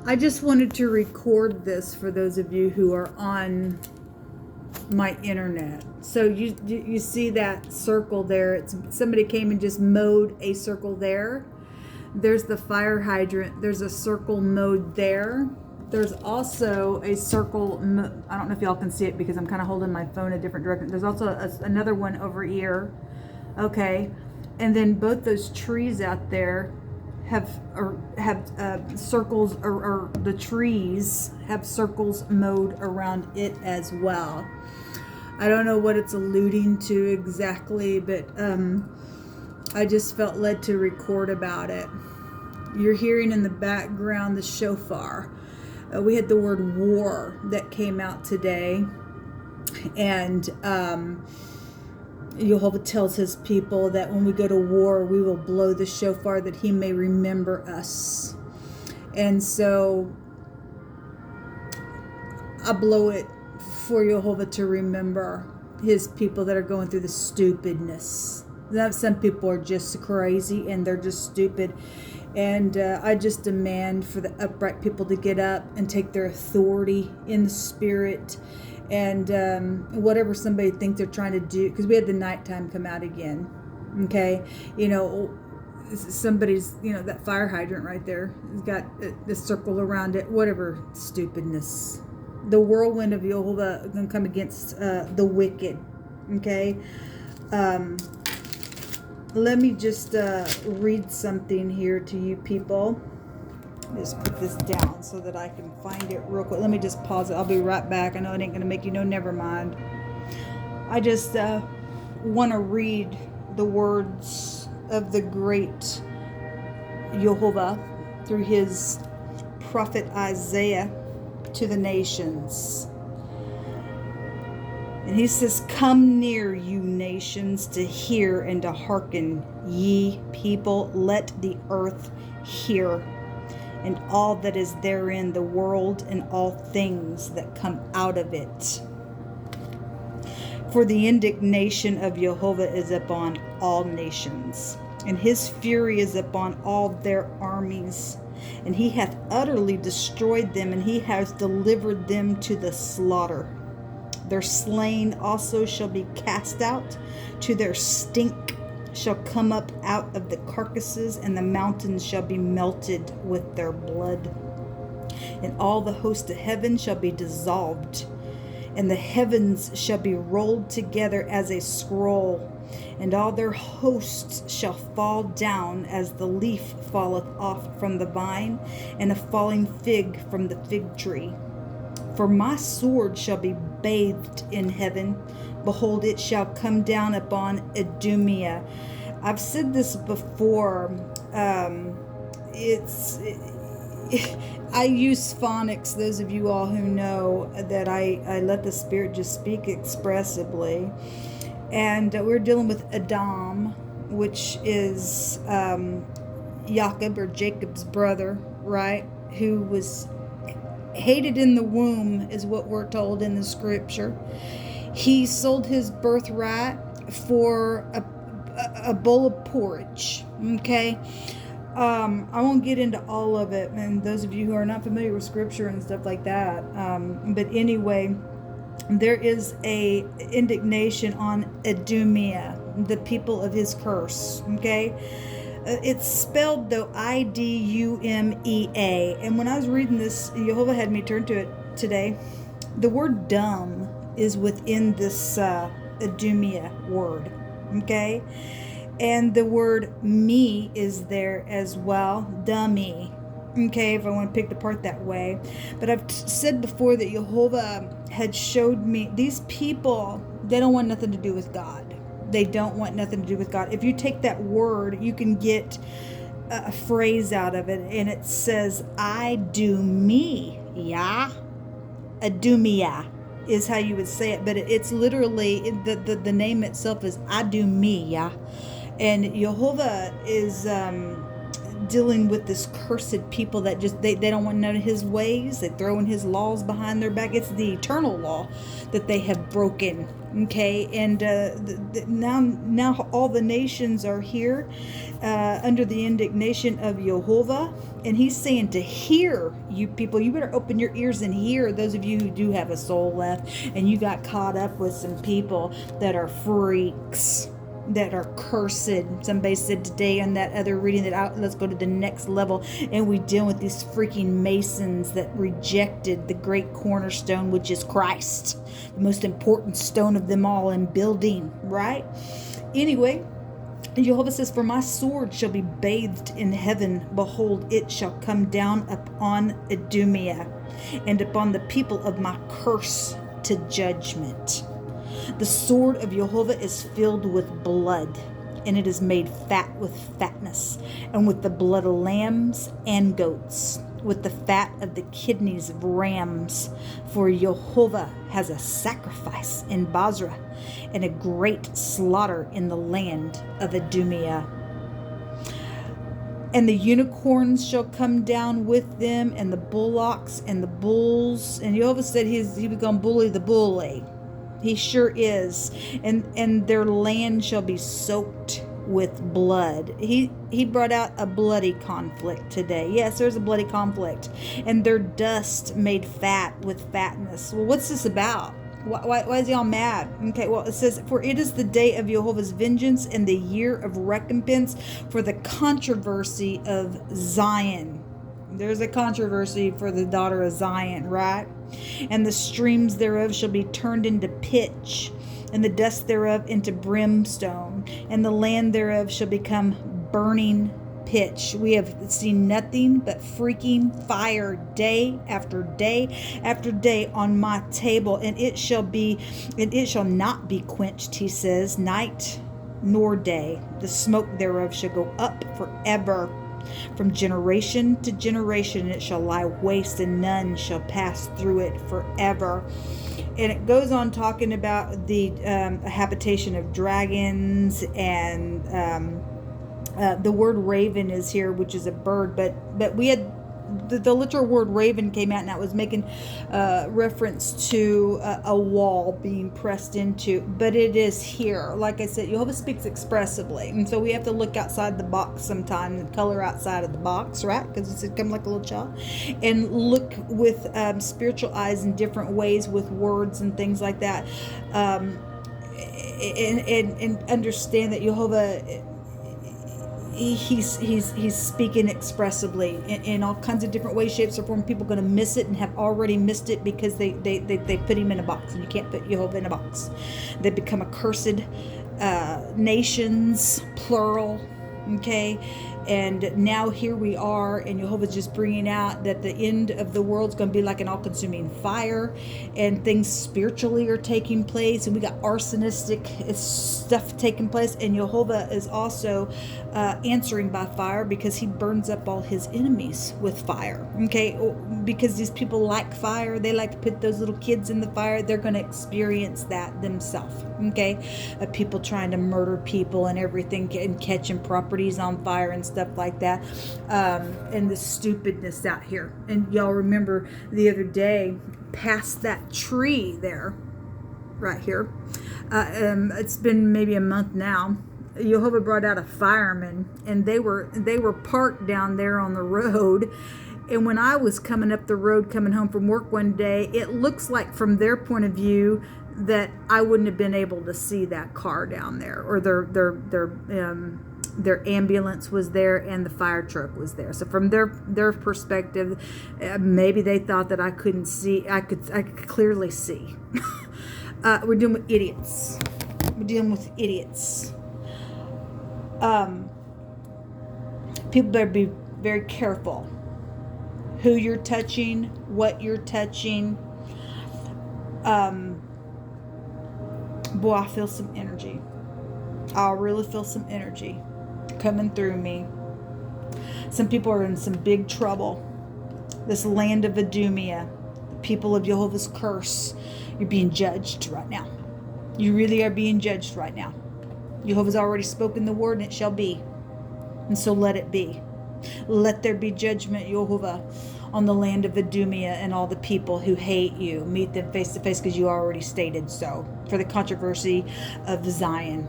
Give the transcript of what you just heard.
I just wanted to record this for those of you who are on my internet. So you see that circle there. It's somebody came and just mowed a circle there. There's the fire hydrant. There's a circle mowed there. There's also a circle. I don't know if y'all can see it because I'm kind of holding my phone a different direction. There's also another one over here. Okay, and then both those trees out there have circles, or the trees have circles mowed around it as well. I don't know what it's alluding to exactly, but I just felt led to record about it. You're hearing in the background the shofar. We had the word war that came out today, and Jehovah tells his people that when we go to war, we will blow the shofar that he may remember us. And so I blow it for Jehovah to remember his people that are going through the stupidness. Some people are just crazy and they're just stupid. And I just demand for the upright people to get up and take their authority in the spirit. And whatever somebody thinks they're trying to do, because we had the nighttime come out again. Okay, somebody's, that fire hydrant right there has got the circle around it. Whatever stupidness. The whirlwind of Jehovah is going to come against the wicked. Okay. Let me just read something here to you people. Just put this down so that I can find it real quick. Let me just pause it. I'll be right back. I know it ain't going to make you know, never mind. I just want to read the words of the great Jehovah through his prophet Isaiah to the nations. And he says, "Come near, you nations, to hear and to hearken, ye people. Let the earth hear, and all that is therein, the world and all things that come out of it. For the indignation of Jehovah is upon all nations, and his fury is upon all their armies. And he hath utterly destroyed them, and he has delivered them to the slaughter. Their slain also shall be cast out, to their stink shall come up out of the carcasses, and the mountains shall be melted with their blood. And all the host of heaven shall be dissolved, and the heavens shall be rolled together as a scroll, and all their hosts shall fall down as the leaf falleth off from the vine, and a falling fig from the fig tree. For my sword shall be bathed in heaven. Behold, it shall come down upon Idumea." I've said this before. I use phonics. Those of you all who know that I let the Spirit just speak expressively. And we're dealing with Adam, which is Jacob, or Jacob's brother, right? Who was hated in the womb, is what we're told in the scripture. He sold his birthright for a bowl of porridge. Okay. I won't get into all of it, and those of you who are not familiar with scripture and stuff like that. But anyway, there is a indignation on Idumea, the people of his curse. Okay. It's spelled though Idumea. And when I was reading this, Jehovah had me turn to it today. The word dumb is within this Idumea word. Okay. And the word me is there as well. Dummy. Okay, if I want to pick the part that way. But I've said before that Jehovah had showed me these people, they don't want nothing to do with God. They don't want nothing to do with God. If you take that word, you can get a phrase out of it, and it says, I do me, yeah? Idumea is how you would say it, but it's literally, the name itself is I do me, yeah? And Jehovah is dealing with this cursed people that just they don't want none of his ways. They throw in his laws behind their back. It's the eternal law that they have broken. Okay, and now all the nations are here under the indignation of Jehovah, and he's saying to hear, you people, you better open your ears and hear. Those of you who do have a soul left, and you got caught up with some people that are freaks, that are cursed. Somebody said today on that other reading that let's go to the next level, and we deal with these freaking masons that rejected the great cornerstone, which is Christ, the most important stone of them all in building, right? Anyway, Jehovah says, for my sword shall be bathed in heaven. Behold, it shall come down upon Idumea and upon the people of my curse to judgment. The sword of Jehovah is filled with blood, and it is made fat with fatness, and with the blood of lambs and goats, with the fat of the kidneys of rams. For Jehovah has a sacrifice in Basra, and a great slaughter in the land of Idumea. And the unicorns shall come down with them, and the bullocks and the bulls. And Jehovah said he was going to bully the bully. He sure is. And their land shall be soaked with blood. He brought out a bloody conflict today. Yes, there's a bloody conflict. And their dust made fat with fatness. Well, what's this about? Why is he all mad? Okay, well, it says, for it is the day of Jehovah's vengeance and the year of recompense for the controversy of Zion. There's a controversy for the daughter of Zion, right? And the streams thereof shall be turned into pitch, and the dust thereof into brimstone, and the land thereof shall become burning pitch. We have seen nothing but freaking fire day after day after day on my table, and it shall not be quenched, he says, night nor day. The smoke thereof shall go up forever. From generation to generation it shall lie waste, and none shall pass through it forever. And it goes on talking about the habitation of dragons, and the word raven is here, which is a bird, but we had the literal word raven came out, and that was making reference to a wall being pressed into, but it is here. Like I said, Jehovah speaks expressively, and so we have to look outside the box sometimes and color outside of the box, right? Because it's come like a little child, and look with spiritual eyes in different ways with words and things like that, and understand that Jehovah, He's speaking expressively in all kinds of different ways, shapes, or forms. People are going to miss it and have already missed it because they put him in a box, and you can't put Jehovah in a box. They become accursed nations, plural. Okay, and now here we are, and Jehovah's just bringing out that the end of the world's going to be like an all-consuming fire, and things spiritually are taking place, and we got arsonistic stuff taking place, and Jehovah is also answering by fire, because he burns up all his enemies with fire. Okay, because these people like fire, they like to put those little kids in the fire. They're going to experience that themselves. Okay, people trying to murder people and everything, and catching properties on fire and stuff like that, and the stupidness out here. And y'all remember the other day, past that tree there, right here, it's been maybe a month now, Jehovah brought out a fireman, and they were parked down there on the road. And when I was coming up the road coming home from work one day, it looks like from their point of view that I wouldn't have been able to see that car down there, or their ambulance was there and the fire truck was there. So from their perspective, maybe they thought that I couldn't see. I could clearly see. We're dealing with idiots. People better be very careful who you're touching, what you're touching. Boy, I feel some energy. I really feel some energy coming through me. Some people are in some big trouble. This land of Idumea, the people of Jehovah's curse, you're being judged right now. You really are being judged right now. Jehovah's already spoken the word, and it shall be. And so let it be. Let there be judgment, Yehovah, on the land of Idumea and all the people who hate you. Meet them face to face, because you already stated so, for the controversy of Zion.